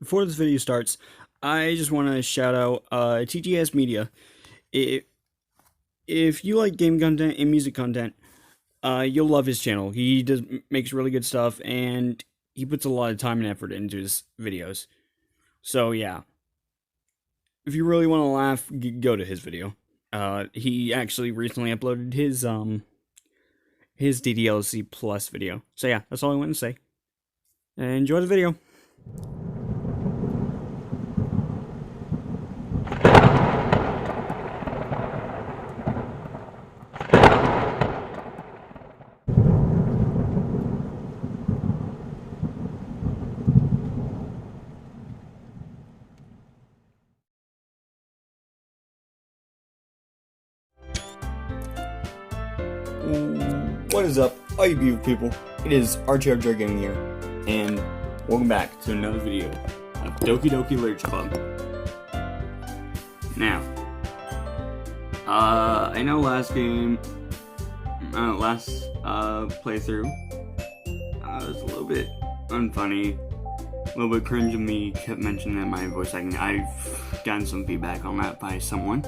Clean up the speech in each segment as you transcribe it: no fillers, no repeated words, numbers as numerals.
Before this video starts, I just want to shout out TJSMedia. If you like game content and music content, you'll love his channel. He makes really good stuff, and he puts a lot of time and effort into his videos. So yeah, if you really want to laugh, go to his video. He actually recently uploaded his DDLC plus video. So yeah, that's all I want to say. Enjoy the video. What is up, all you beautiful people? It is RTOGaming here, and welcome back to another video of Doki Doki Literature Club. Now, I know last playthrough, was a little bit unfunny, a little bit cringe of me, kept mentioning that my voice acting. I've gotten some feedback on that by someone.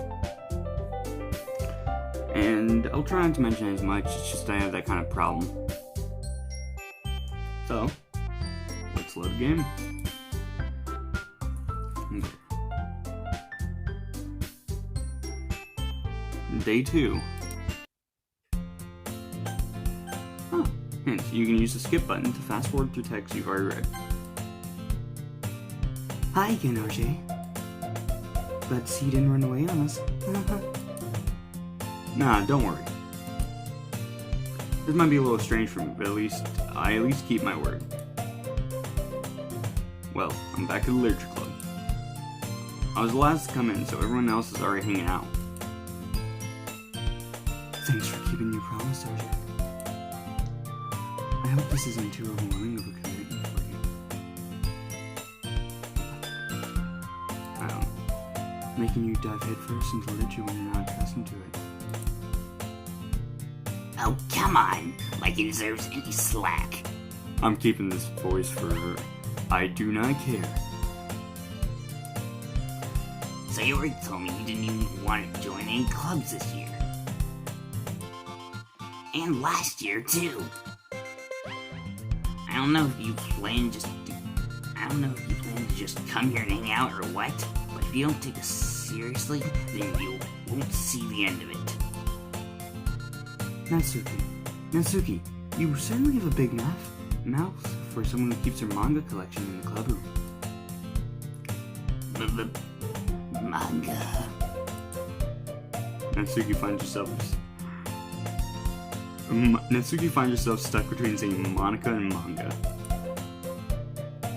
And I'll try not to mention it as much, it's just I have that kind of problem. So, let's load the game. Okay. Day 2. Huh. Hint, you can use the skip button to fast forward through text you've already read. Hi again, RJ. Glad to see you didn't run away on us. Nah, don't worry. This might be a little strange for me, but I at least keep my word. Well, I'm back at the Literature Club. I was the last to come in, so everyone else is already hanging out. Thanks for keeping your promise, RJ. I hope this isn't too overwhelming of a commitment for you. I don't know. Making you dive headfirst into literature when you're not accustomed to it. Oh, come on, like he deserves any slack. I'm keeping this voice for her. I do not care. So you already told me you didn't even want to join any clubs this year. And last year, too. I don't know if you plan to just come here and hang out or what, but if you don't take us seriously, then you won't see the end of it. Natsuki, you certainly have a big mouth for someone who keeps her manga collection in the club room. Manga. Natsuki finds herself stuck between saying Monica and manga.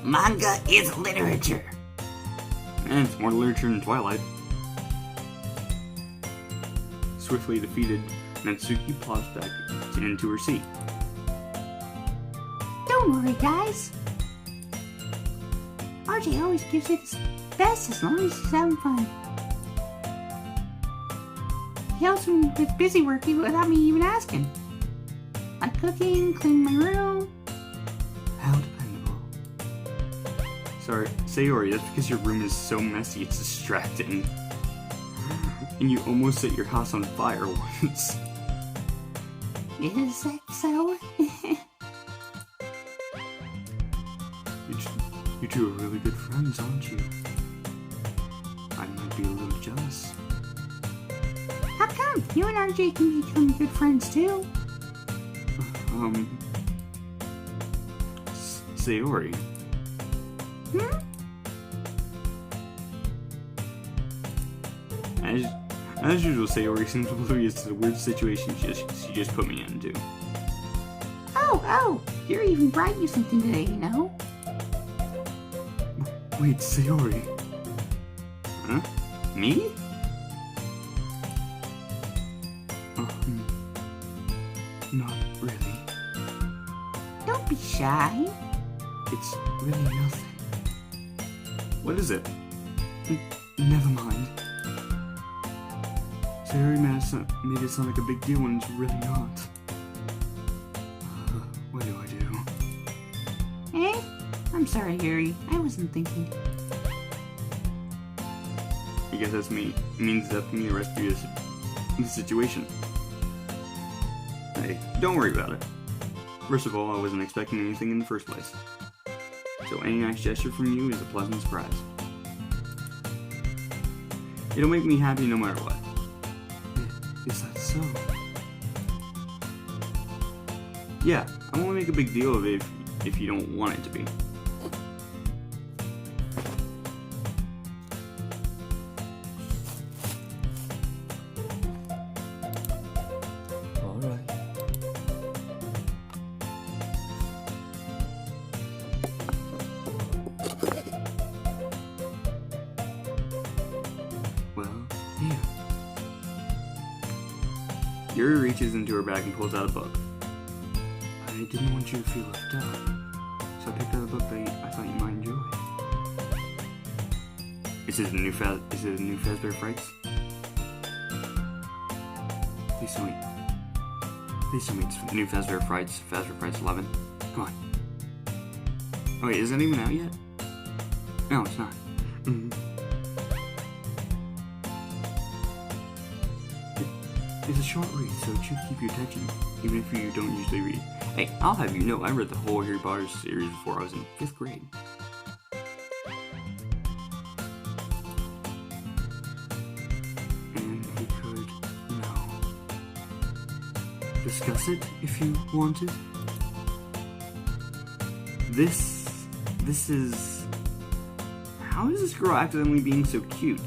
Manga is literature. And it's more literature than Twilight. Swiftly defeated, Natsuki plops back into her seat. Don't worry, guys. RJ always gives it his best as long as he's having fun. He helps me with busy work without me even asking. Like cooking, cleaning my room. How dependable. Sorry, Sayori, that's because your room is so messy it's distracting. And you almost set your house on fire once. Is that so? You two are really good friends, aren't you? I might be a little jealous. How come? You and RJ can become good friends too. Sayori. As usual, Sayori seems oblivious to the weird situation she just put me into. Oh, you're even brought you something today, you know? Wait, Sayori. Huh? Me? Not really. Don't be shy. It's really nothing. What is it? Never mind. Sayori made it sound like a big deal when it's really not. What do I do? I'm sorry, Harry. I wasn't thinking. I guess that's me. It means that me to rescue this situation. Hey, don't worry about it. First of all, I wasn't expecting anything in the first place. So any nice gesture from you is a pleasant surprise. It'll make me happy no matter what. Is that so? Yeah, I won't make a big deal of it if you don't want it to be. Alright. Well, here. Yuri reaches into her bag and pulls out a book. I didn't want you to feel left out, so I picked out a book that I thought you might enjoy. Is it a new Fazbear Frights? Please tell me it's new Fazbear Frights 11. Come on. Oh wait, is that even out yet? No, it's not. It's a short read, so it should keep your attention, even if you don't usually read. Hey, I'll have you know I read the whole Harry Potter series before I was in 5th grade. And we could, discuss it if you wanted. This is... How is this girl accidentally being so cute?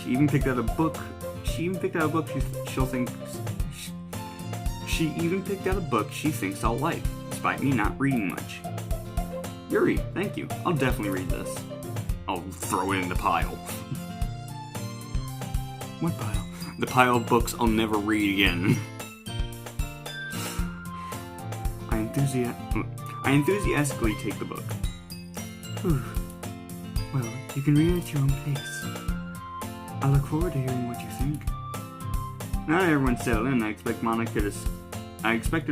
She even picked out a book she thinks I'll like, despite me not reading much. Yuri, thank you. I'll definitely read this. I'll throw it in the pile. What pile? The pile of books I'll never read again. I enthusiastically take the book. Whew. Well, you can read it at your own pace. I look forward to hearing what you think. Now that everyone's settled in, I expected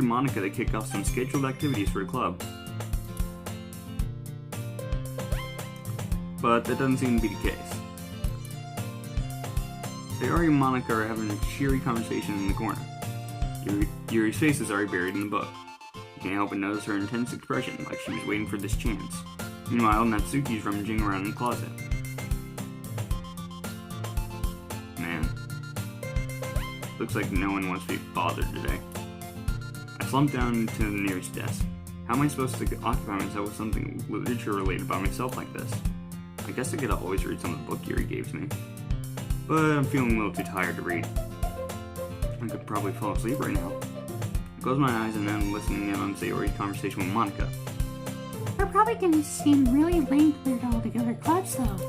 Monica to kick off some scheduled activities for the club. But that doesn't seem to be the case. Sayori and Monica are having a cheery conversation in the corner. Yuri's face is already buried in the book. You can't help but notice her intense expression, like she was waiting for this chance. Meanwhile, Natsuki's rummaging around in the closet. Looks like no one wants to be bothered today. I slumped down to the nearest desk. How am I supposed to occupy myself with something literature related by myself like this? I guess I could always read some of the book Yuri gave me. But I'm feeling a little too tired to read. I could probably fall asleep right now. I close my eyes and then I'm listening in on Sayori's conversation with Monica. We're probably gonna seem really lame to put all together clubs though.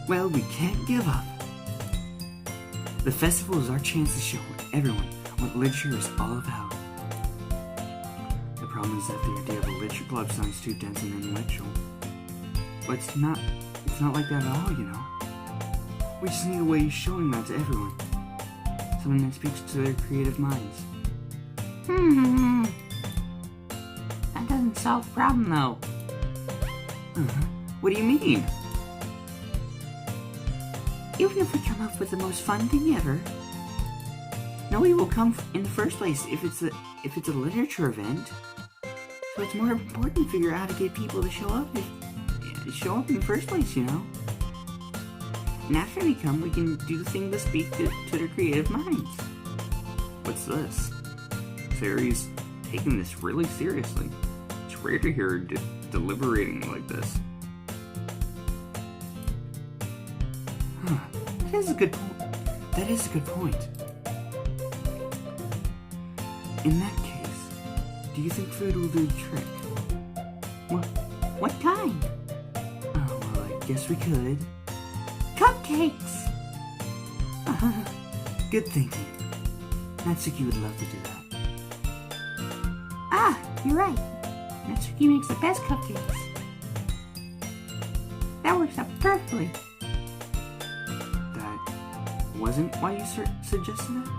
Well, we can't give up. The festival is our chance to show everyone what literature is all about. The problem is that the idea of a literature club sounds too dense and intellectual. But it's not like that at all, you know. We just need a way of showing that to everyone. Something that speaks to their creative minds. That doesn't solve the problem though. What do you mean? Even if we come up with the most fun thing ever, Nobody will come in the first place if it's a literature event. So it's more important to figure out how to get people to show up in the first place, you know. And after they come, we can do things to speak to their creative minds. What's this? Sayori's taking this really seriously. It's rare to hear her deliberating like this. That is a good point. In that case, do you think food will do the trick? what kind? Oh, well, I guess we could. Cupcakes! Good thinking. Natsuki would love to do that. Ah, you're right. Natsuki makes the best cupcakes. That works out perfectly. That wasn't why you suggested it?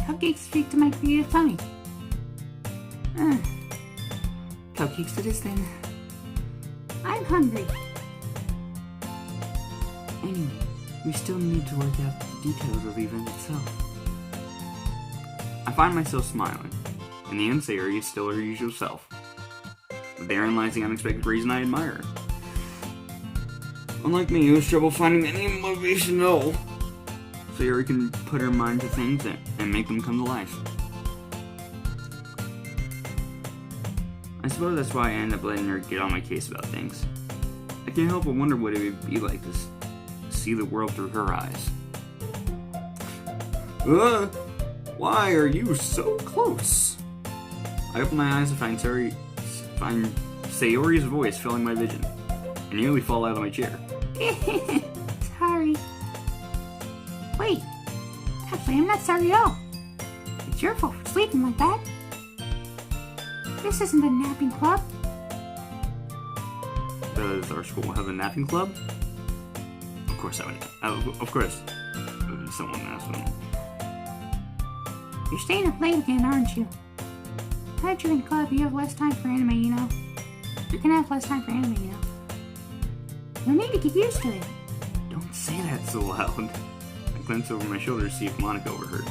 cupcakes speak to my creative tummy. Cupcakes it is then. I'm hungry. Anyway, we still need to work out the details of the event itself. I find myself smiling, and the Sayori is still her usual self. But therein lies the unexpected reason I admire her. Unlike me, who has trouble finding any motivation at all, Sayori can put her mind to things and make them come to life. I suppose that's why I end up letting her get on my case about things. I can't help but wonder what it would be like to see the world through her eyes. Why are you so close? I open my eyes to find Sayori's voice filling my vision. I nearly fall out of my chair. Sorry. Wait. Actually, I'm not sorry at all. It's your fault for sleeping like that. This isn't a napping club. Does our school have a napping club? Of course I would. Of course. Someone asked me. You're staying up late again, aren't you? Now that you're in club, you have less time for anime, you know. You're gonna have less time for anime, you know. You'll need to get used to it. Don't say that so loud. I glance over my shoulder to see if Monica overheard.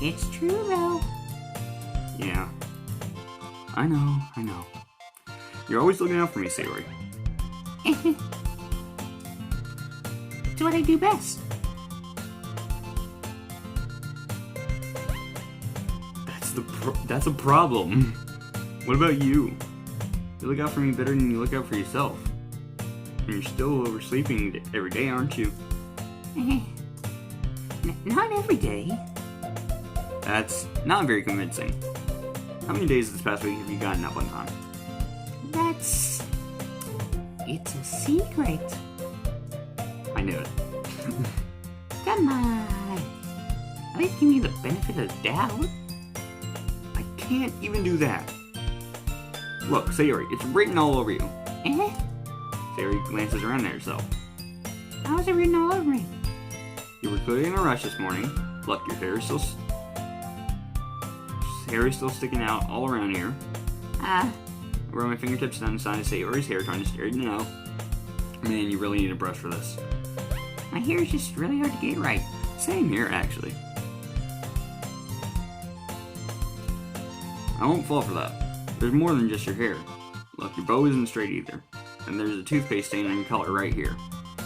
It's true, though. Yeah. I know. You're always looking out for me, Sayori. It's what I do best. That's a problem. What about you? You look out for me better than you look out for yourself. And you're still oversleeping every day, aren't you? Not every day. That's not very convincing. How many days this past week have you gotten up on time? It's a secret. I knew it. Come on. At least give me the benefit of the doubt. I can't even do that. Look, Sayori, it's written all over you. Sayori glances around at herself. How is it written all over me? You were clearly in a rush this morning. Look, your hair is still sticking out all around here. I rub my fingertips down the side of Sayori's hair, trying to straighten it out. Man, you really need a brush for this. My hair is just really hard to get right. Same here, actually. I won't fall for that. There's more than just your hair. Look, your bow isn't straight either. And there's a toothpaste stain on your collar right here.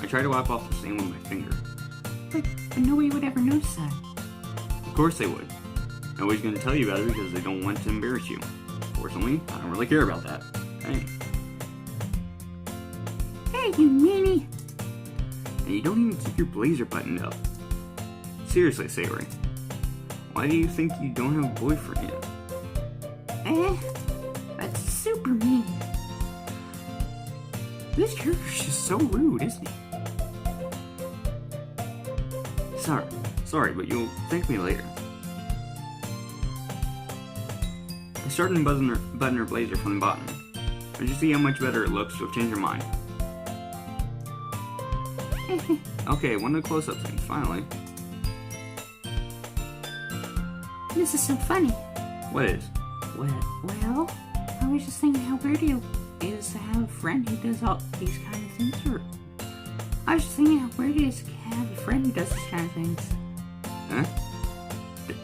I try to wipe off the stain with my finger. But nobody would ever notice that. Of course they would. Nobody's going to tell you about it because they don't want to embarrass you. Fortunately, I don't really care about that. Hey, you meanie! and you don't even keep your blazer buttoned up. Seriously, Sayori. Why do you think you don't have a boyfriend yet? That's super mean. This character's just so rude, isn't he? Sorry, but you'll thank me later. I started to button her blazer from the bottom. But you see how much better it looks, you'll change your mind. Okay, one of the close-up things, finally. This is so funny. What is? Well, I was just thinking how weird it is to have a friend who does all these kind of things. I was just thinking how weird it is to have a friend who does these kind of things. Huh?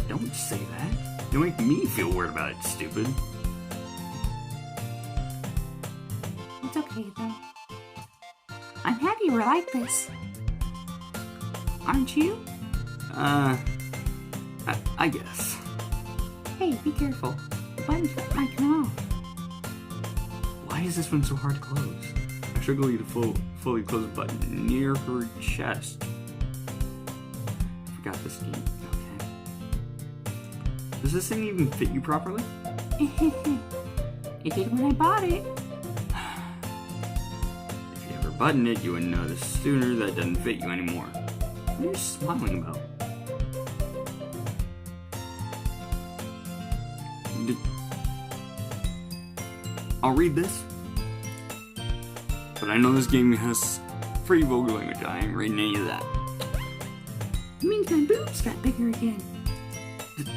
Don't say that. You'll make me feel weird about it, stupid. It's okay, though. I'm happy we're like this. Aren't you? I guess. Hey, be careful. The button's might come off. Why is this one so hard to close? I struggle to fully close the button near her chest. I forgot this game. Okay. Does this thing even fit you properly? It did when I bought it. If you ever button it, you would notice sooner that it doesn't fit you anymore. What are you smiling about? I'll read this. But I know this game has pretty vulgar language. I ain't reading any of that. It means my boobs got bigger again.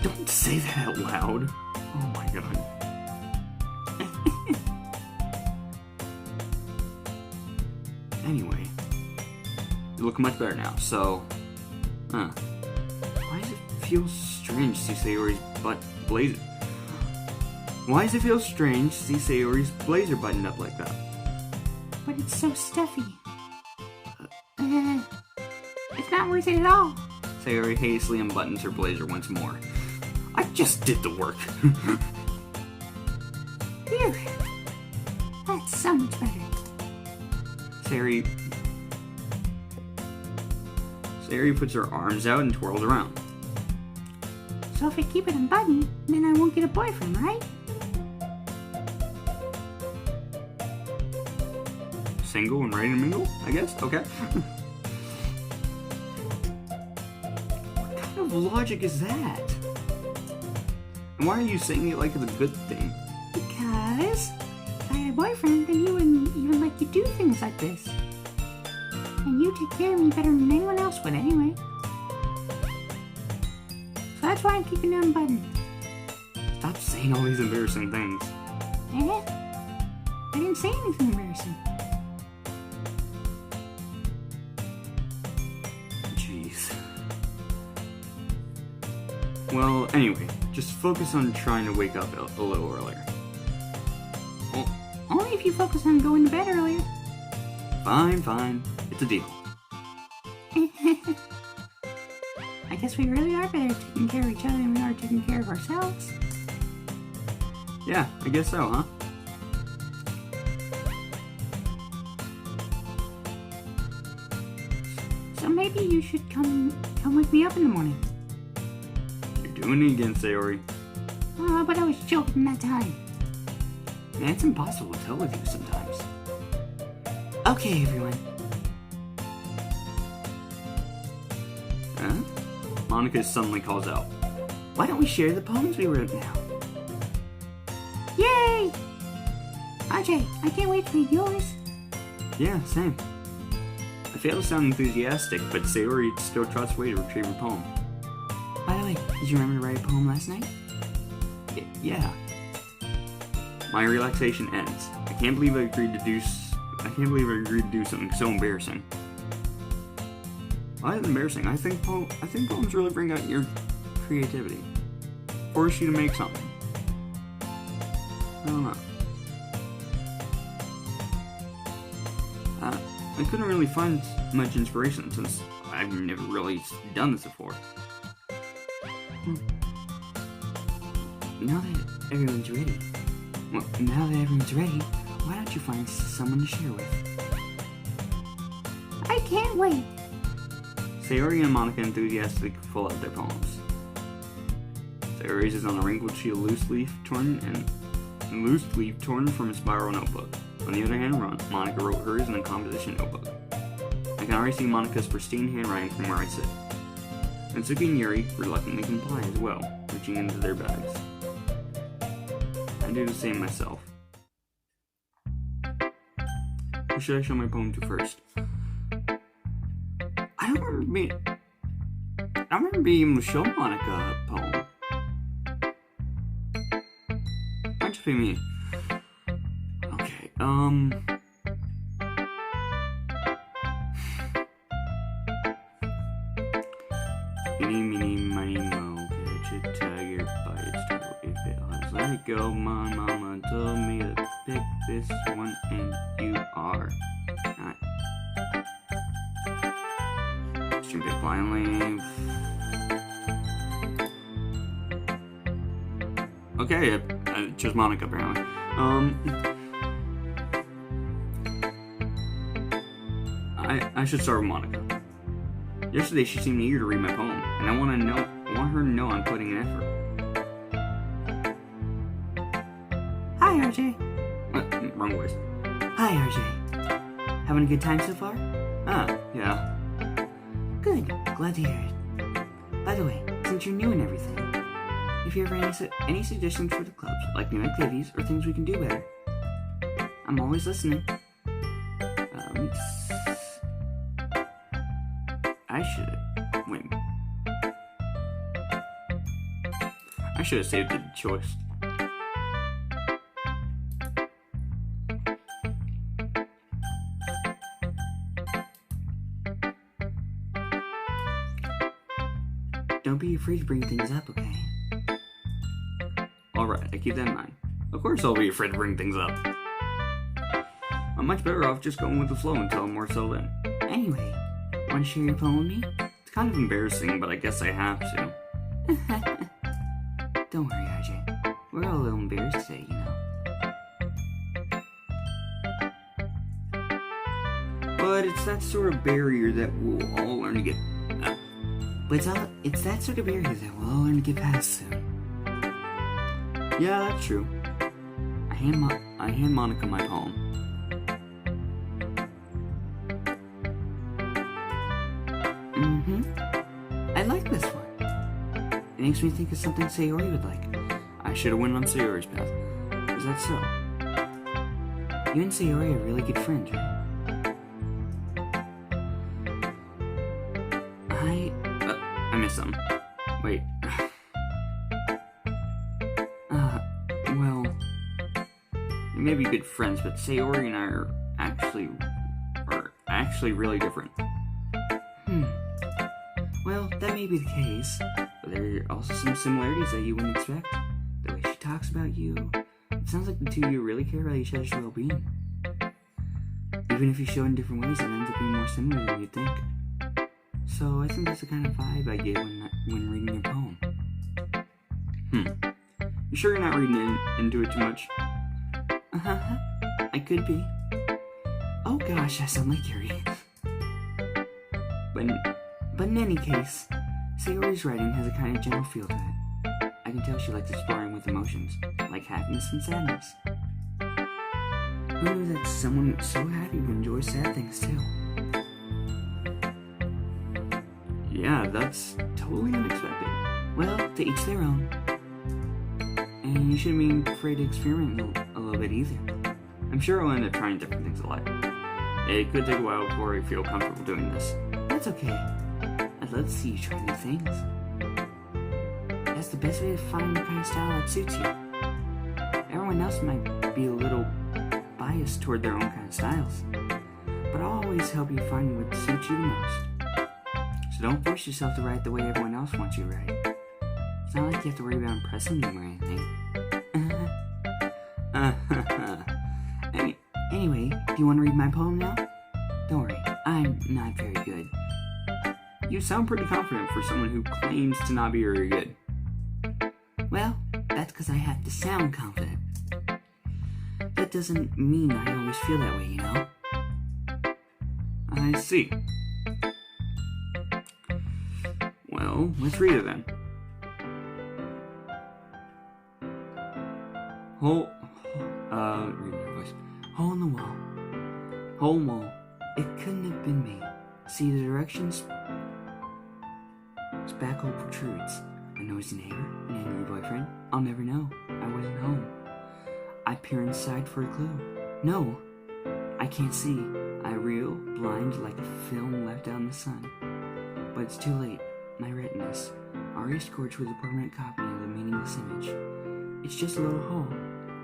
Don't say that out loud. Oh my god. Anyway, you look much better now, so... Why does it feel strange to see Sayori's blazer? Why does it feel strange to see Sayori's blazer buttoned up like that? But it's so stuffy. It's not worth it at all. Sayori hastily unbuttons her blazer once more. I just did the work. Phew. That's so much better. Sayori puts her arms out and twirls around. So if I keep it unbuttoned, then I won't get a boyfriend, right? Single and ready to mingle, I guess? Okay. What kind of logic is that? And why are you saying it like it's a good thing? Because if I had a boyfriend, then you wouldn't even let you do things like this. And you take care of me better than anyone else would anyway. So that's why I'm keeping it unbuttoned. Stop saying all these embarrassing things. I didn't say anything embarrassing. Jeez. Well, anyway, just focus on trying to wake up a little earlier. Well, only if you focus on going to bed earlier. Fine. It's a deal. I guess we really are better at taking care of each other than we are taking care of ourselves. Yeah, I guess so, huh? So maybe you should come wake me up in the morning. You're doing it again, Sayori. But I was joking that time. Man, it's impossible to tell with you sometimes. Okay, everyone. Huh? Monica suddenly calls out. Why don't we share the poems we wrote now? Yay! RJ, I can't wait to read yours. Yeah, same. I fail to sound enthusiastic, but Sayori still trots away to retrieve her poem. By the way, did you remember to write a poem last night? Yeah. My relaxation ends. I can't believe I agreed to do something so embarrassing. Why is it embarrassing? I think poems really bring out your creativity. Force you to make something. I don't know. I couldn't really find much inspiration since I've never really done this before. Now that everyone's ready, why don't you find someone to share with? I can't wait. Sayori and Monica enthusiastically pull out their poems. Sayori's is on a wrinkled sheet of loose leaf torn from a spiral notebook. On the other hand, Monica wrote hers in a composition notebook. I can already see Monica's pristine handwriting from where I sit. And Suki and Yuri reluctantly comply as well, reaching into their bags. I do the same myself. Who should I show my poem to first? I don't remember being able to show Monica a poem. Why'd you pay me? Okay, Eeny, meeny, miny, mo, catch a tiger by its tail. If it hunts, let it go. My mama told me to pick this one, and you are not. Stream it blindly. Okay, I chose Monica apparently. I should start with Monica. Yesterday she seemed eager to read my poem, and I want her to know I'm putting an effort. Hi, RJ. Wrong voice. Hi, RJ. Having a good time so far? Yeah. Good. Glad to hear it. By the way, since you're new and everything, if you have any suggestions for the clubs, like new activities or things we can do better, I'm always listening. I should win. I should have saved the choice. Don't be afraid to bring things up, okay? Alright, I keep that in mind. Of course I'll be afraid to bring things up. I'm much better off just going with the flow until I'm more settled in. Anyway, want to share your poem with me? It's kind of embarrassing, but I guess I have to. Don't worry, RJ. We're all a little embarrassed today, you know. But it's that sort of barrier that we'll all learn to get... it's that sort of barrier that we'll all learn to get past soon. Yeah, that's true. I hand Monica my poem. I like this one. It makes me think of something Sayori would like. I should have went on Sayori's path. Is that so? You and Sayori are really good friends, right? I missed some. Wait. Well, we may be good friends, but Sayori and I are actually really different. Well, that may be the case, but there are also some similarities that you wouldn't expect. The way she talks about you, it sounds like the two of you really care about each other's well-being. Even if you show in different ways, it ends up being more similar than you'd think. So I think that's the kind of vibe I get when reading your poem. You sure you're not reading into it too much? I could be. Oh gosh, I sound like Yuri. But in any case, Sayori's writing has a kind of gentle feel to it. I can tell she likes exploring with emotions, like happiness and sadness. Who knew that someone so happy would enjoy sad things too? Yeah, that's totally unexpected. Well, to each their own. And you shouldn't be afraid to experiment a little bit either. I'm sure I'll end up trying different things in life. It could take a while before I feel comfortable doing this. That's okay. I'd love to see you try new things. That's the best way to find the kind of style that suits you. Everyone else might be a little biased toward their own kind of styles, but I'll always help you find what suits you the most. So don't force yourself to write the way everyone else wants you to write. It's not like you have to worry about impressing them or anything. Anyway, do you want to read my poem now? Don't worry, I'm not very good. You sound pretty confident for someone who claims to not be very good. Well, that's because I have to sound confident. That doesn't mean I always feel that way, you know? I see. Well, let's read it then. Read my voice. Hole in the wall. Hole in the wall. It couldn't have been me. See the directions? Spackle protrudes. A noisy neighbor, an angry boyfriend. I'll never know. I wasn't home. I peer inside for a clue. No, I can't see. I reel, blind like a film left out in the sun. But it's too late. My retinas, already scorched with a permanent copy of the meaningless image. It's just a little hole.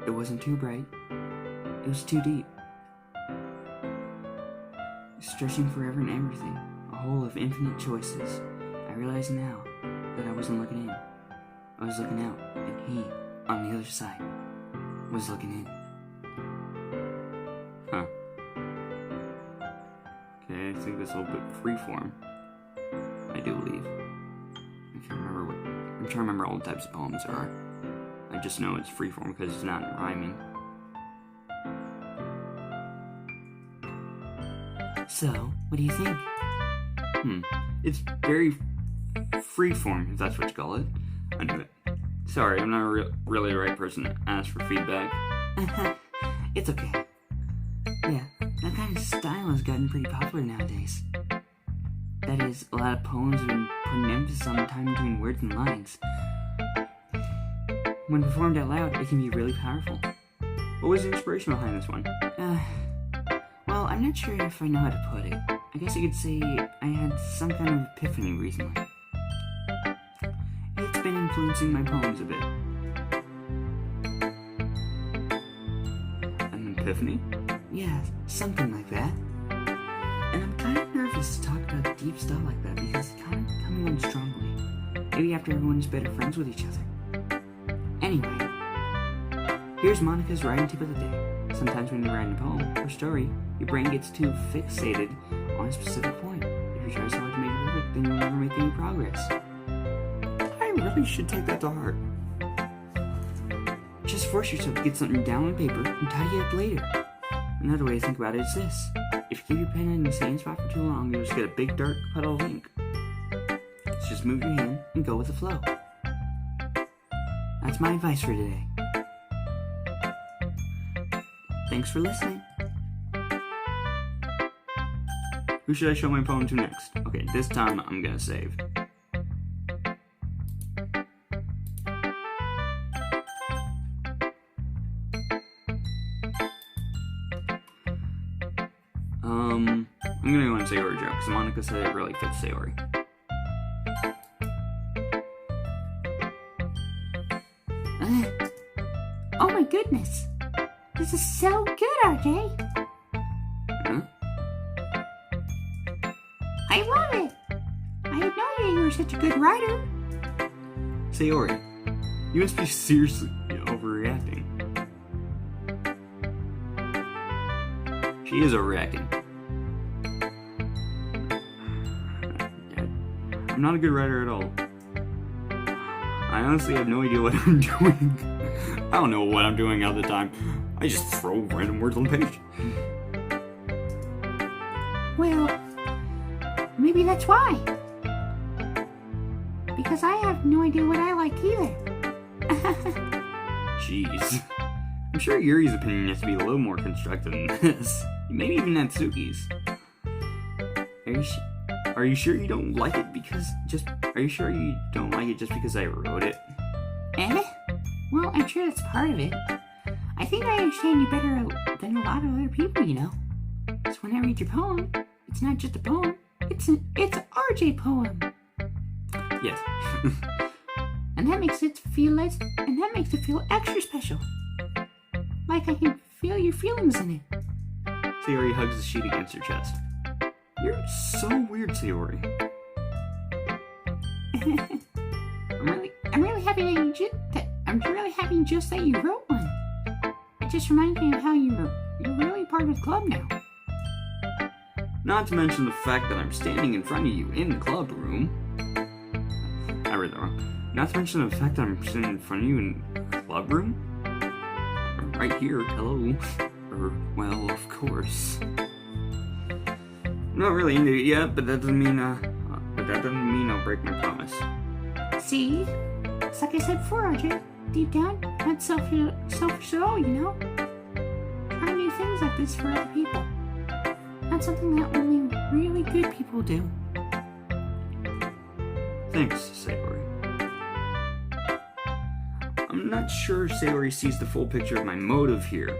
It wasn't too bright. It was too deep. Stretching forever and everything. A hole of infinite choices. I realize now that I wasn't looking in. I was looking out, and he, on the other side, was looking in. Huh. Okay, I think this is a little bit freeform. I do believe. I'm trying to remember all the types of poems there are. I just know it's freeform because it's not rhyming. So, what do you think? It's very freeform, if that's what you call it. I knew it. Sorry, I'm not really the right person to ask for feedback. It's okay. Yeah, that kind of style has gotten pretty popular nowadays. That is, a lot of poems have been putting emphasis on the time between words and lines. When performed out loud, it can be really powerful. What was the inspiration behind this one? Well, I'm not sure if I know how to put it. I guess you could say I had some kind of epiphany recently. It's been influencing my poems a bit. An epiphany? Yeah, something like that. And I'm kind of nervous to talk about deep stuff like that because it's kind of coming on strongly. Maybe after everyone's better friends with each other. Anyway, here's Monica's writing tip of the day. Sometimes when you're writing a poem or story, your brain gets too fixated on a specific point. If you try so hard to make it perfect, then you'll never make any progress. I really should take that to heart. Just force yourself to get something down on paper and tidy it up later. Another way to think about it is this. If you keep your pen in the same spot for too long, you'll just get a big dark puddle of ink. So just move your hand and go with the flow. That's my advice for today. Thanks for listening. Who should I show my poem to next? Okay, this time I'm gonna save. I'm gonna go and Sayori joke, because Monica said it really fits Sayori. Oh my goodness. This is so good, RJ. Huh? I love it. I had no idea you were such a good writer. Sayori, you must be seriously overreacting. She is overreacting. I'm not a good writer at all. I honestly have no idea what I'm doing. I don't know what I'm doing all the time. I just throw random words on the page. Well, maybe that's why. Because I have no idea what I like either. Jeez. I'm sure Yuri's opinion has to be a little more constructive than this. Maybe even Natsuki's. Are you sure you don't like it because Are you sure you don't like it just because I wrote it? Well, I'm sure that's part of it. I think I understand you better than a lot of other people, you know. So when I read your poem, it's not just a poem. It's an RJ poem. Yes. And that makes it feel extra special. Like I can feel your feelings in it. Sayori hugs the sheet against her chest. You're so weird, Sayori. I'm really happy that you wrote one. It just reminds me of how you're really part of the club now. Not to mention the fact that I'm standing in front of you in the club room. I read that wrong. Not to mention the fact that I'm standing in front of you in the club room. I'm right here, hello. Well, of course. I'm not really into it yet, but that doesn't mean I'll break my promise. See? It's like I said before, RJ. Deep down, not selfish at all, you know? Trying new things like this for other people. Not something that only really good people do. Thanks, Sayori. I'm not sure Sayori sees the full picture of my motive here.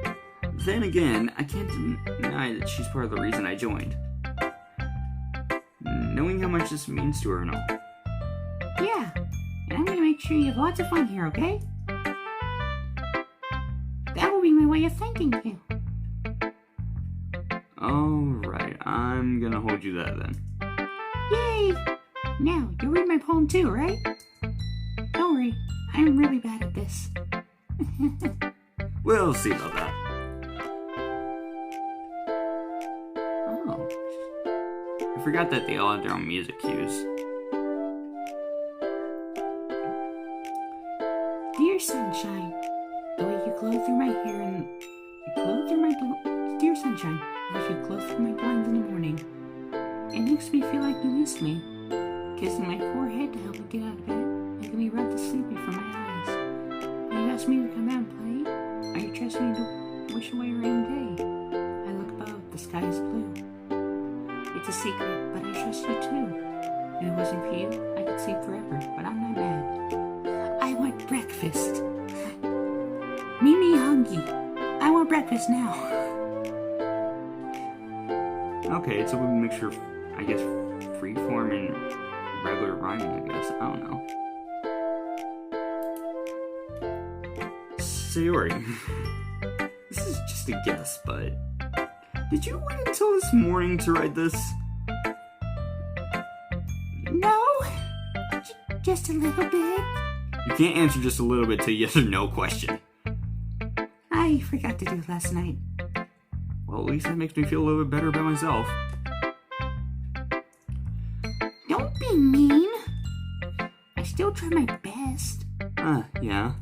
Then again, I can't deny that she's part of the reason I joined. Knowing how much this means to her and all. Yeah, and I'm gonna make sure you have lots of fun here, okay? That will be my way of thanking you. Alright, I'm gonna hold you that then. Yay! Now, you read my poem too, right? Don't worry, I'm really bad at this. We'll see about that. Oh. I forgot that they all have their own music cues. Dear sunshine, the way you glow through my hair and dear sunshine, the way you glow through my blinds in the morning. It makes me feel like you miss me. Kissing my forehead to help me get out of bed, making me rub the sleepy from my eyes. Are you asking me to come out and play? Are you trusting me to wish away a rainy day? I look above, the sky is blue. It's a secret, but I trust you too. If it wasn't for you, I could sleep forever, but I'm not mad. I want breakfast. Mimi hungry. I want breakfast now. Okay, it's a mixture of, I guess, freeform and regular rhyming, I guess. I don't know. Sayori, this is just a guess, but did you wait until this morning to write this? No, just a little bit. You can't answer just a little bit to a yes or no question. I forgot to do it last night. Well, at least that makes me feel a little bit better about myself. Don't be mean. I still try my best. Yeah.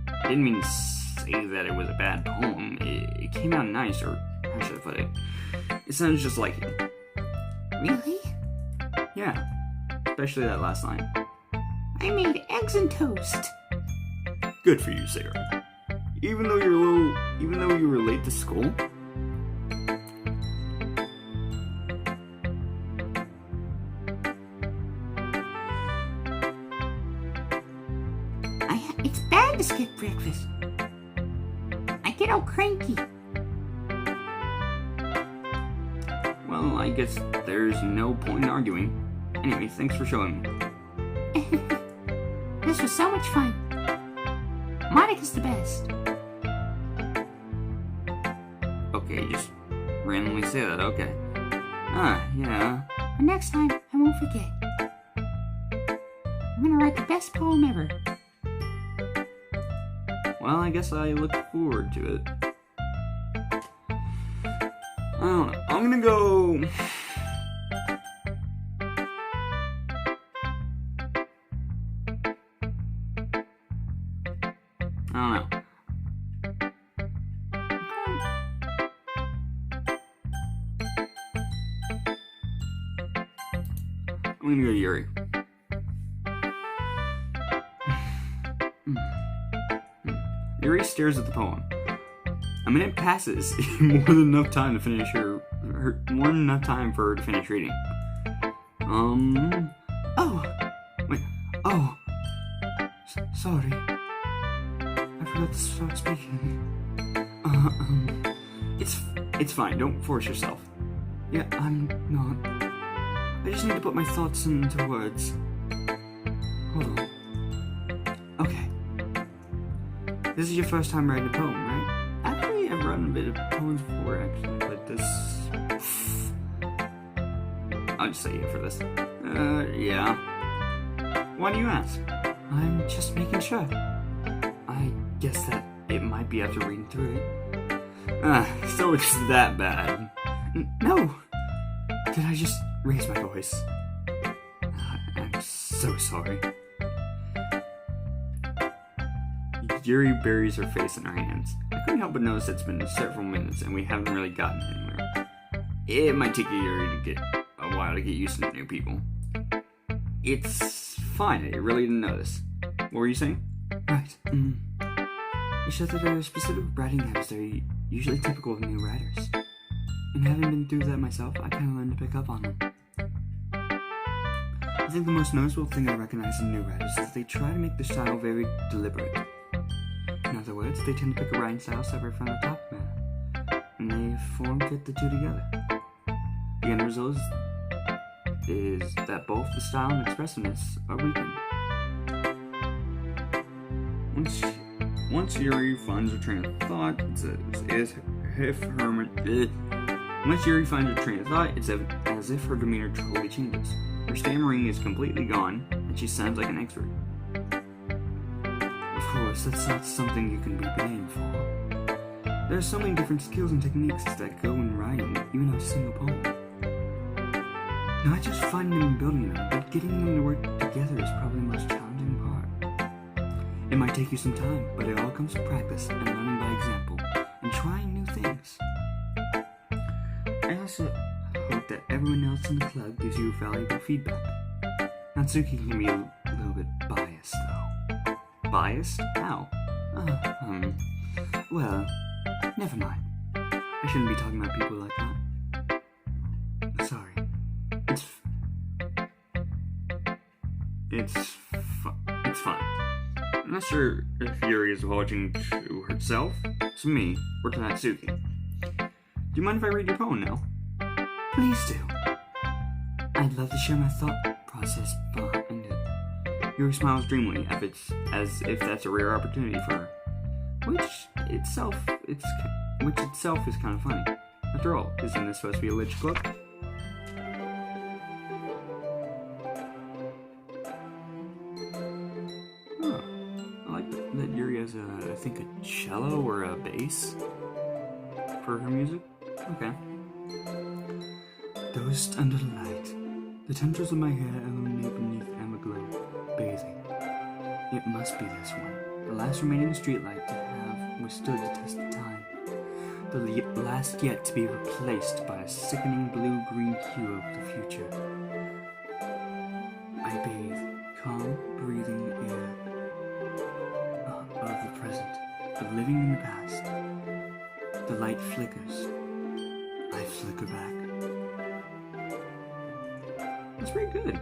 I didn't mean to say that it was a bad poem. It came out nice, or how should I put it? It sounds just like it. Really? Yeah. Especially that last line. I made eggs and toast. Good for you, Sarah. Even though you were late to school? It's bad to skip breakfast. I get all cranky. Well, I guess there's no point in arguing. Anyway, thanks for showing me. This was so much fun. Monica's the best. Okay, just randomly say that, okay. Yeah. But next time, I won't forget. I'm gonna write the best poem ever. Well, I guess I look forward to it. I don't know. I'm gonna go... I don't know. I'm gonna go to Yuri. Yuri stares at the poem. A minute passes, more than enough time to finish more than enough time for her to finish reading. Sorry. I forgot to start speaking. It's fine, don't force yourself. Yeah, I'm not. I just need to put my thoughts into words. Hold on. Okay. This is your first time writing a poem, right? Actually, I've written a bit of poems before, actually, but this... I'll just say yeah for this. Yeah. Why do you ask? I'm just making sure. I guess that it might be after reading through it. So it's that bad. No! Did I just raise my voice? I'm so sorry. Yuri buries her face in her hands. I couldn't help but notice it's been several minutes and we haven't really gotten anywhere. It might take Yuri to get a while to get used to new people. It's fine, I really didn't notice. What were you saying? Right. You said that there are specific writing habits that are usually typical of new writers. And having been through that myself, I kind of learned to pick up on them. I think the most noticeable thing I recognize in new writers is they try to make their style very deliberate. In other words, they tend to pick a writing style separate from the topic matter, and they form-fit the two together. The end result is that both the style and expressiveness are weakened. Once Yuri finds her train of thought, it's as if her demeanor totally changes. Her stammering is completely gone, and she sounds like an expert. Of course, that's not something you can be blamed for. There are so many different skills and techniques that go in writing, even a single poem. Not just finding them and building them, but getting them to work together is probably the most challenging part. It might take you some time, but it all comes from practice and learning by example, and trying new things. I also hope that everyone else in the club gives you valuable feedback. Natsuki can be a little bit biased, though. Biased? How? Well, never mind. I shouldn't be talking about people like that. Sorry. It's fine. I'm not sure if Yuri is watching to herself, to me, or to Natsuki. Do you mind if I read your poem now? Please do. I'd love to share my thought process behind it. Yuri smiles dreamily, as if that's a rare opportunity for her. which itself is kind of funny. After all, isn't this supposed to be a lit club? Oh, I like that Yuri has I think a cello or a bass for her music. Okay. Ghost under the light. The tendrils of my hair illuminate beneath amber glow, bathing. It must be this one, the last remaining streetlight to have withstood the test of time. The last yet to be replaced by a sickening blue-green hue of the future. I bathe, calm, breathing air of the present, of living in the past. The light flickers. I flicker back. That's pretty good.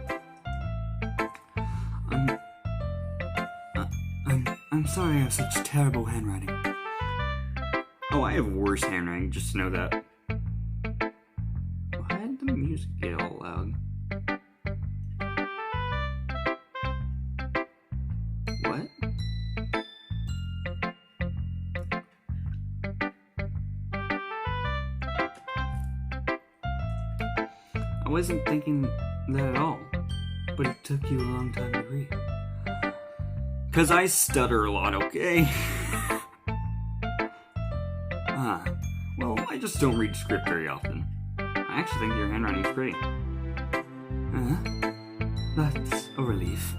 I'm sorry I have such terrible handwriting. Oh, I have worse handwriting, just to know that. Why did the music get all loud? What? I wasn't thinking that at all, but it took you a long time to read. 'Cause I stutter a lot, okay? Well, I just don't read script very often. I actually think your handwriting's pretty. That's a relief.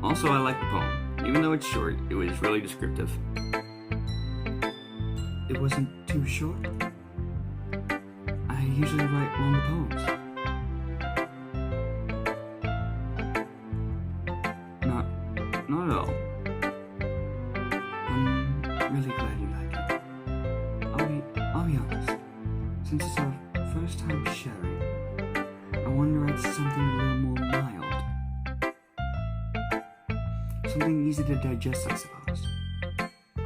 Also, I like the poem. Even though it's short, it was really descriptive. It wasn't too short? I usually write longer poems. Not at all. I'm really glad you like it. I'll be honest. Since it's our first time sharing, I want to write something a little more mild. Something easy to digest, I suppose.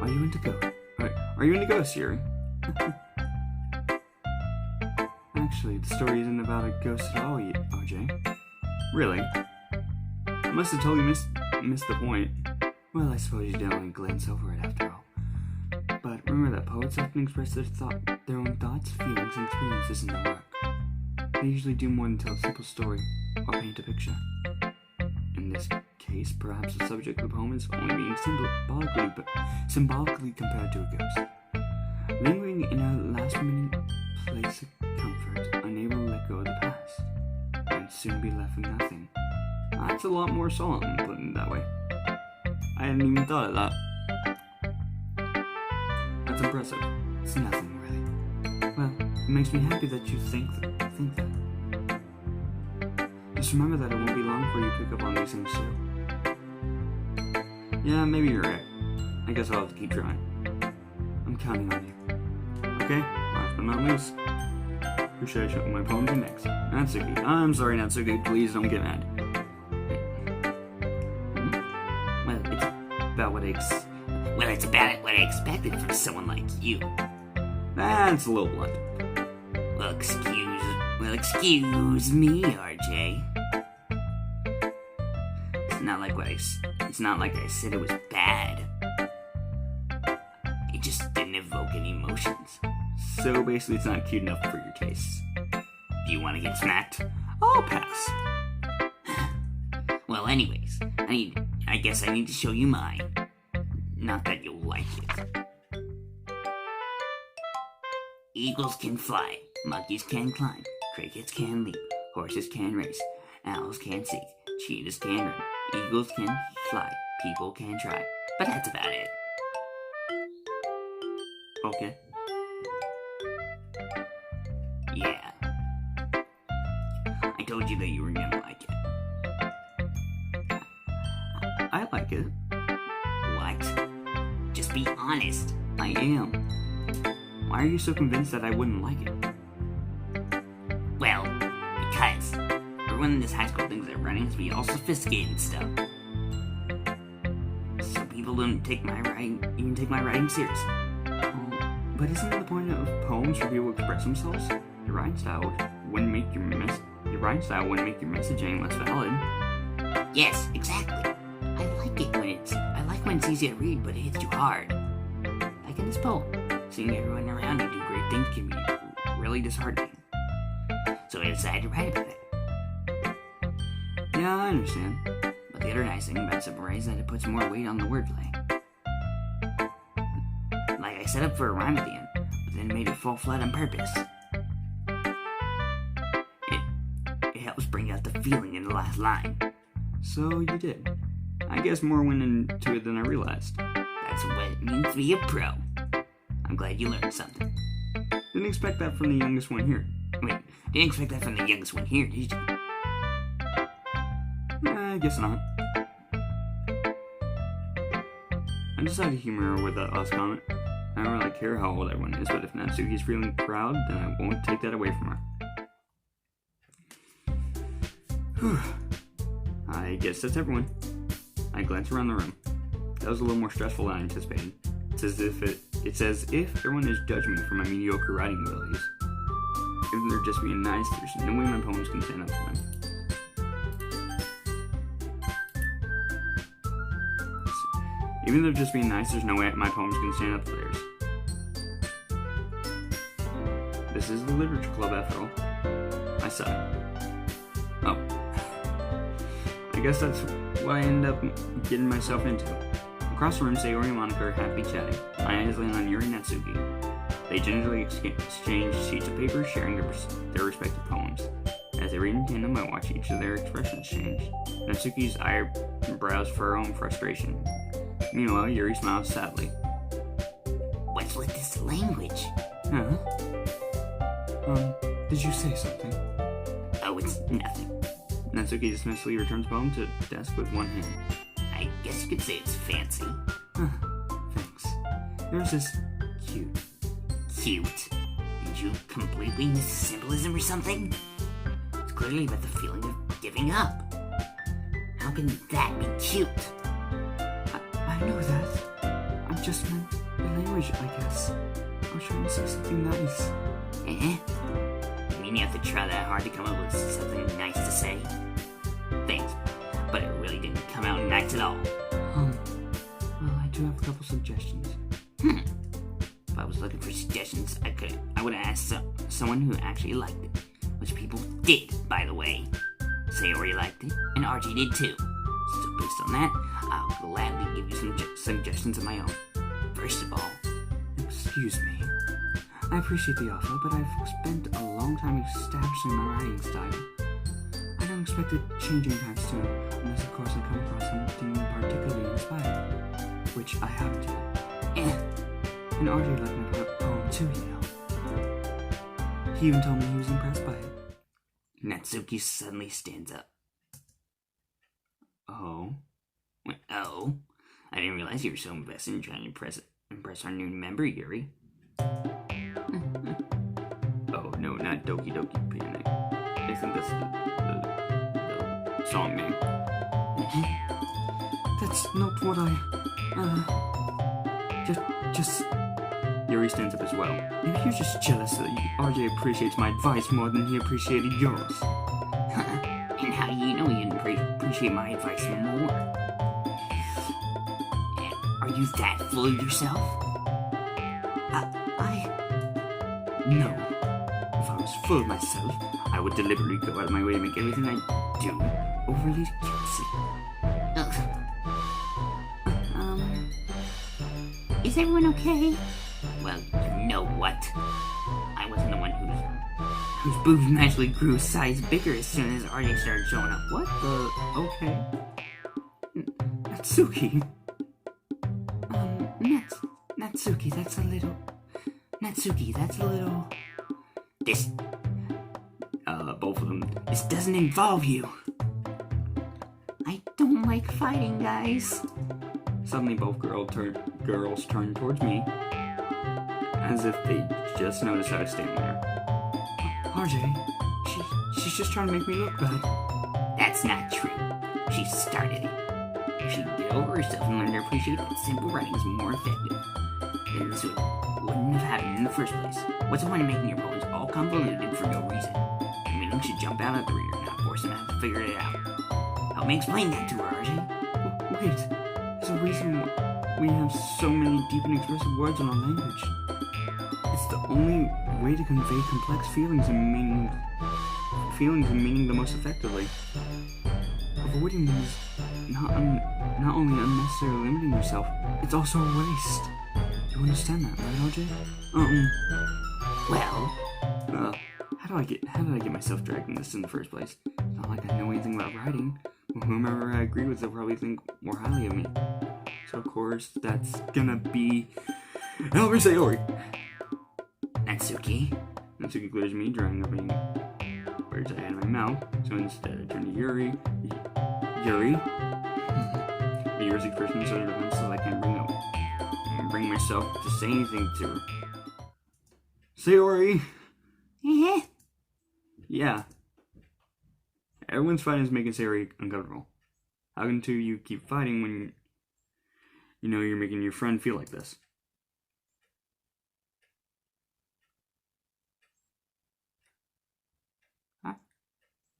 Are you into ghosts? Are you into ghosts, Yuri? Actually, the story isn't about a ghost at all, OJ. Really? I must have totally missed the point. Well, I suppose you didn't only glance over it after all. But remember that poets often express their own thoughts, feelings, and experiences in their work. They usually do more than tell a simple story or paint a picture. In this case, perhaps the subject of the poem is only being symbolically compared to a ghost. Lingering in a last-minute place of comfort, unable to let go of the past, and soon be left with nothing. That's a lot more solemn, putting it that way. I hadn't even thought of that. That's impressive. It's nothing, really. Well, it makes me happy that you think that. Just remember that it won't be long before you pick up on these things too. Yeah, maybe you're right. I guess I'll have to keep trying. I'm counting on you. Okay, last but not least, who should I show my poem to next? Natsuki. I'm sorry, Natsuki. Please don't get mad. Well, it's about what I expected from someone like you. That's a little blunt. Well, excuse me, RJ. It's not like I said it was bad. It just didn't evoke any emotions. So basically, it's not cute enough for your tastes. Do you want to get smacked? I'll pass. Well, anyways, I guess I need to show you mine. Not that you'll like it. Eagles can fly, monkeys can climb, crickets can leap, horses can race, owls can seek, cheetahs can run, eagles can fly, people can try. But that's about it. Okay. Yeah. I told you that you were gonna like it. I like it. What? Just be honest. I am. Why are you so convinced that I wouldn't like it? Well, because everyone in this high school thinks that writing has to be all sophisticated and stuff. So people don't take my writing serious. But isn't the point of poems for people to express themselves? Your writing style wouldn't make your message any less valid. Yes, exactly. I like it's easy to read, but it hits you hard. Like in this poem, seeing everyone around you do great things can be really disheartening. So I decided to write about it. Yeah, I understand. But the other nice thing about Subway is that it puts more weight on the wordplay. Like I set up for a rhyme at the end, but then made it fall flat on purpose. It helps bring out the feeling in the last line. So you did. I guess more went into it than I realized. That's what it means to be a pro. I'm glad you learned something. Didn't expect that from the youngest one here. Wait, didn't expect that from the youngest one here, did you? I guess not. I decided to humor her with that last comment. I don't really care how old everyone is, but if Natsuki's feeling proud, then I won't take that away from her. Whew. I guess that's everyone. I glanced around the room. That was a little more stressful than I anticipated. It's as if everyone is judging me for my mediocre writing abilities. Even though they're just being nice, there's no way my poems can stand up to them. Even though just being nice, there's no way my poems can stand up to theirs. This is the literature club after all. I sighed. Oh. I guess that's what I ended up getting myself into. Across the room, Sayori and Monica are happily chatting. My eyes land on Yuri and Natsuki. They gingerly exchange sheets of paper, sharing their respective poems. As they read in tandem, I watch each of their expressions change. Natsuki's eyebrows furrow in frustration. Meanwhile, Yuri smiles sadly. What's with this language? Huh? Did you say something? Oh, it's nothing. Natsuki dismissively returns poem to the desk with one hand. I guess you could say it's fancy. Thanks. Yours is cute. Cute? Did you completely miss the symbolism or something? It's clearly about the feeling of giving up. How can that be cute? I know that. I just meant the language, I guess. I was trying to say something nice. Eh? You mean you have to try that hard to come up with something nice to say? Thanks, but it really didn't come out nice at all. Well, I do have a couple suggestions. If I was looking for suggestions, I would have asked someone who actually liked it. Which people did, by the way. Sayori liked it, and RJ did too. So based on that, I'll gladly give you some suggestions of my own. First of all... Excuse me. I appreciate the offer, but I've spent a long time establishing my writing style. I don't expect it changing anytime soon, unless of course I come across something particularly inspiring. Which I haven't yet. And RJ liked my poem too, you know. He even told me he was impressed by it. Natsuki suddenly stands up. Oh? Oh? I didn't realize you were so invested in trying to impress our new member, Yuri. Oh, no, not Doki Doki Panic. I think that's the song name. That's not what I... Just... Yuri stands up as well. Maybe you're just jealous that RJ appreciates my advice more than he appreciated yours. And how do you know you didn't appreciate my advice more? Are you that full of yourself? No. If I was full of myself, I would deliberately go out of my way to make everything I do overly cutesy. Is everyone okay? Well, you know what? I wasn't the one whose boobs magically grew a size bigger as soon as RJ started showing up. What the... Okay. Natsuki. Natsuki, that's a little... Natsuki, that's a little... This... both of them. This doesn't involve you. I don't like fighting, guys. Suddenly both girls turn towards me, as if they just noticed I was standing there. RJ, she's just trying to make me look bad. That's not true. She started it. If she could get over herself and learn to appreciate that simple writing is more effective, then this wouldn't have happened in the first place. What's the point of making your poems all convoluted for no reason? The meaning should jump out at the reader, not force them to have to figure it out. Help me explain that to her, RJ. Wait, There's a reason we have so many deep and expressive words in our language. It's the only way to convey complex feelings and meaning the most effectively. Avoiding them is not only unnecessarily limiting yourself, it's also a waste. You understand that, right, RJ? Well, How did I get myself dragged in this in the first place? It's not like I know anything about writing. Whomever I agree with will probably think more highly of me. So of course, that's gonna be Albert Sayori. Natsuki. Natsuki glares at me, drawing up any words I had in my mouth. So instead, I turn to Yuri. Yuri? The Yuri's expression is so defenseless I can't bring myself to say anything to her. Sayori! Yeah. Everyone's fighting is making Sayori uncomfortable. How can two you keep fighting when you know you're making your friend feel like this?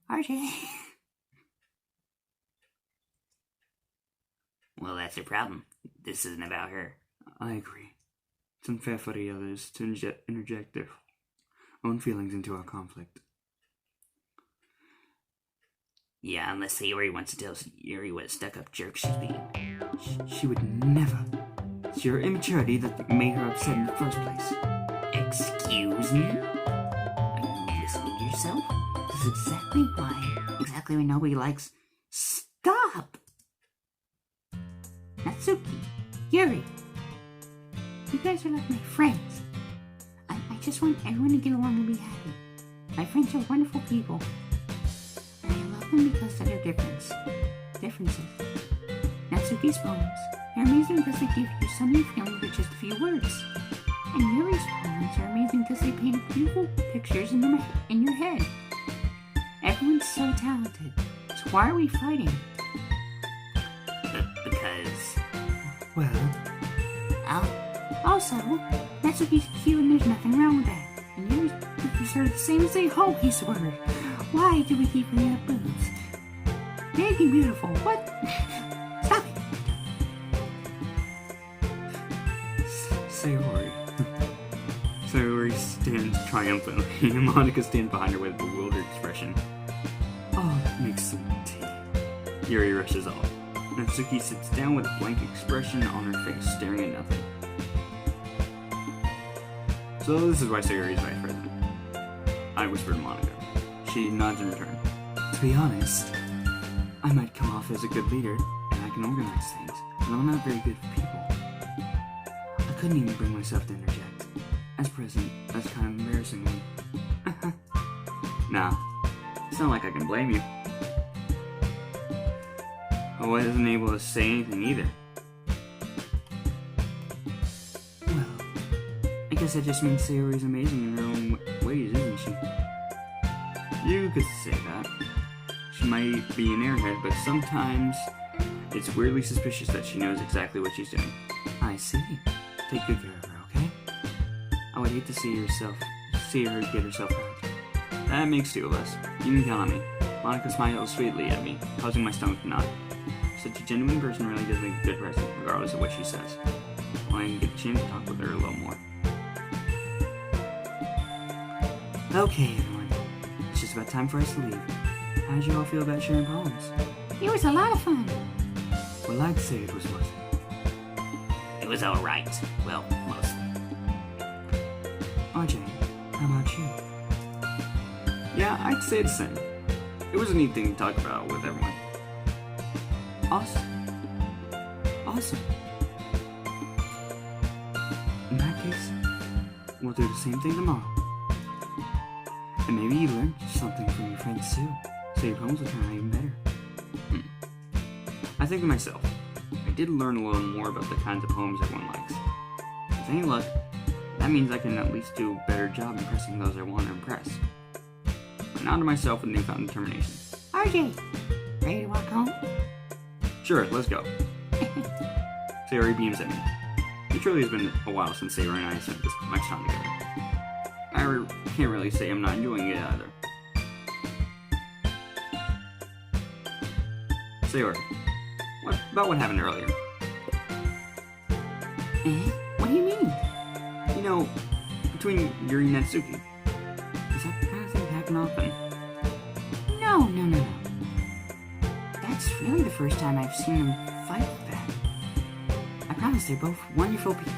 RJ. Well, that's your problem. This isn't about her. I agree. It's unfair for the others to interject their own feelings into our conflict. Yeah, unless Sayori wants to tell Yuri what a stuck-up jerk she's being. She would never. It's your immaturity that made her upset in the first place. Excuse me? Are you listening to yourself? This is exactly what nobody likes. Stop! Natsuki, Yuri, you guys are like my friends. I just want everyone to get along and be happy. My friends are wonderful people. And I love them because of their differences. Natsuki's poems are amazing because they give you so many feelings with just a few words. And Yuri's poems are amazing because they paint beautiful pictures in your head. Everyone's so talented. So why are we fighting? Because... Well... Also, Natsuki's cute and there's nothing wrong with that. And Yuri's pictures are the same as they always were. Why do we keep bringing up boobs? Making beautiful. What? Stop it. Sayori. Sayori stands triumphantly, and Monica stands behind her with a bewildered expression. Oh, make some tea. Yuri rushes off. Natsuki sits down with a blank expression on her face, staring at nothing. So this is why Sayori is vice president. I whispered to Monica. She nods in return. To be honest, I might come off as a good leader, and I can organize things, but I'm not very good for people. I couldn't even bring myself to interject. As president, that's kind of embarrassing me. Nah, it's not like I can blame you. I wasn't able to say anything either. Well, I guess that just means Sayori's amazing in her own ways, isn't she? You could say that. She might be an airhead, but sometimes it's weirdly suspicious that she knows exactly what she's doing. I see. Take good care of her, okay? I would hate to see her get herself hurt. That makes two of us. You can count on me. Monica smiles sweetly at me, causing my stomach to knot. Such a genuine person really does make a good president, regardless of what she says. Well, I can get a chance to talk with her a little more. Okay, everyone. It's just about time for us to leave. How did you all feel about sharing poems? It was a lot of fun. Well, I'd say it was worth it. It was alright. Well, mostly. RJ, how about you? Yeah, I'd say the same. It was a neat thing to talk about with everyone. Awesome. In that case, we'll do the same thing tomorrow. And maybe you learned something from your friends too, so your poems will turn out even better. I think to myself, I did learn a little more about the kinds of poems everyone likes. With any luck, that means I can at least do a better job impressing those I want to impress. But now to myself with newfound determination. RJ, ready to walk home? Sure, let's go. Sayori beams at me. It truly has been a while since Sayori and I spent this much time together. I can't really say I'm not enjoying it either. Sayori, what happened earlier? Eh? What do you mean? You know, between Yuri and Natsuki. Does that kind of thing happen often? No. That's really the first time I've seen them fight like that. I promise they're both wonderful people.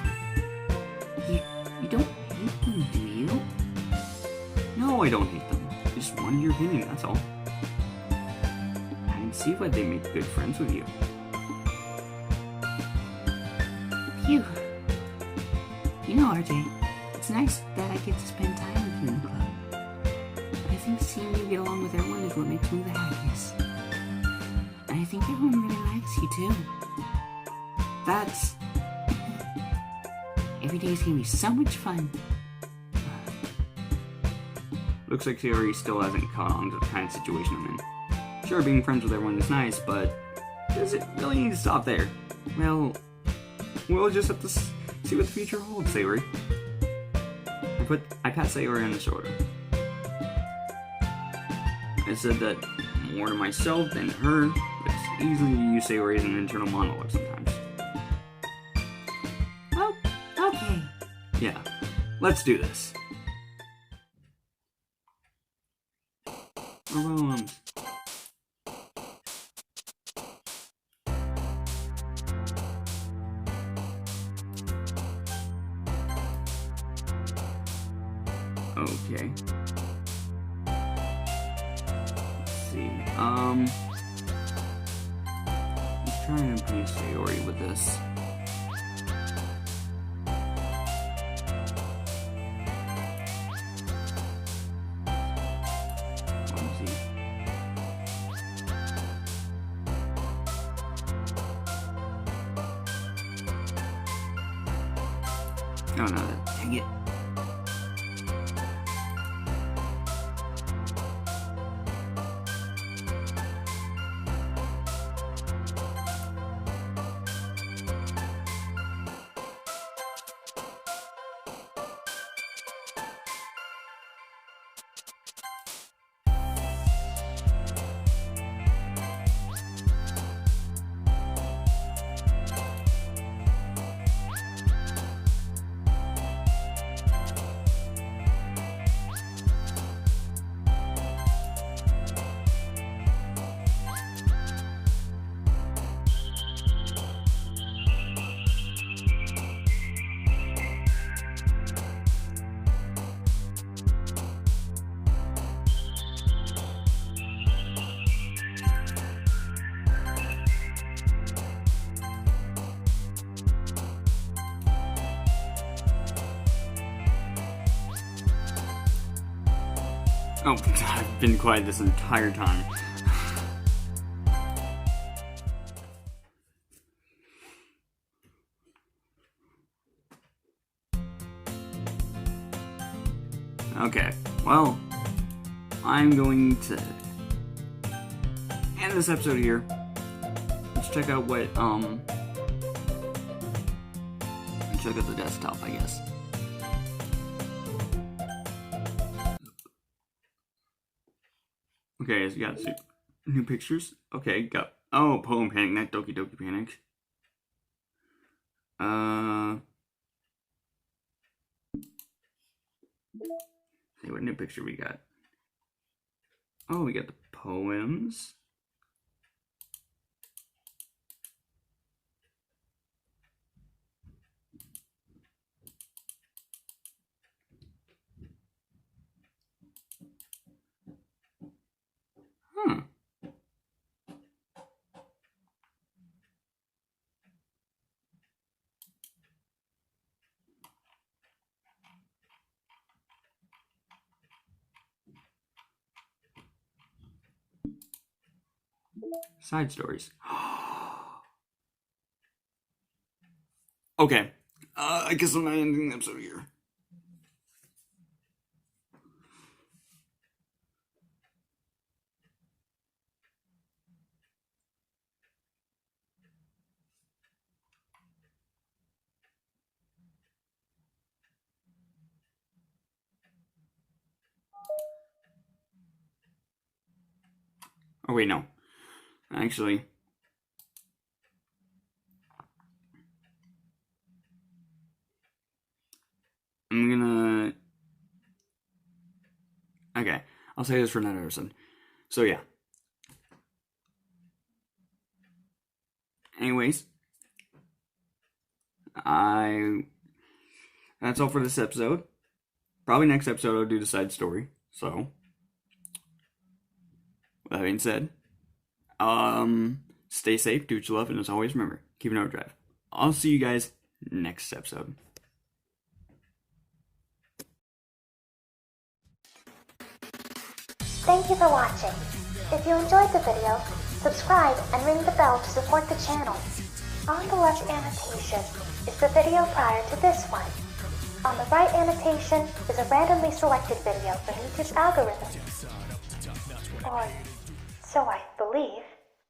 You don't hate them, do you? No, I don't hate them. I just wanted your opinion, that's all. I can see why they make good friends with you. Phew. You know, RJ, it's nice that I get to spend time with you in the club. I think seeing you get along with everyone is what makes me the happiest. And I think everyone really likes you too. That's... Every day is gonna be so much fun. Looks like Sayori still hasn't caught on to the kind of situation I'm in. Sure, being friends with everyone is nice, but does it really need to stop there? Well, we'll just have to see what the future holds, Sayori. I pat Sayori on the shoulder. I said that more to myself than her, but it's easy to use Sayori as an internal monologue sometimes. Oh, okay. Yeah, let's do this. Okay. Let's see. I'm trying to please Sayori with this. Oh no, dang it. Oh, I've been quiet this entire time. Okay, well, I'm going to end this episode here. Let's check out what, check out the desktop, I guess. Okay, so you got new pictures. Okay, got Poem Panic, not Doki Doki Panic. See what new picture we got. Oh, we got the poems. Huh. Side stories. Okay. I guess I'm not ending the episode here. Oh, wait, no. Actually. I'm gonna... Okay, I'll say this for another person. So yeah. Anyways, that's all for this episode. Probably next episode I'll do the side story. So, with that being said, stay safe, do what you love, and as always, remember, keep an overdrive. I'll see you guys next episode. Thank you for watching. If you enjoyed the video, subscribe and ring the bell to support the channel. On the left annotation is the video prior to this one. On the right annotation is a randomly selected video from YouTube's algorithm. Or so I believe.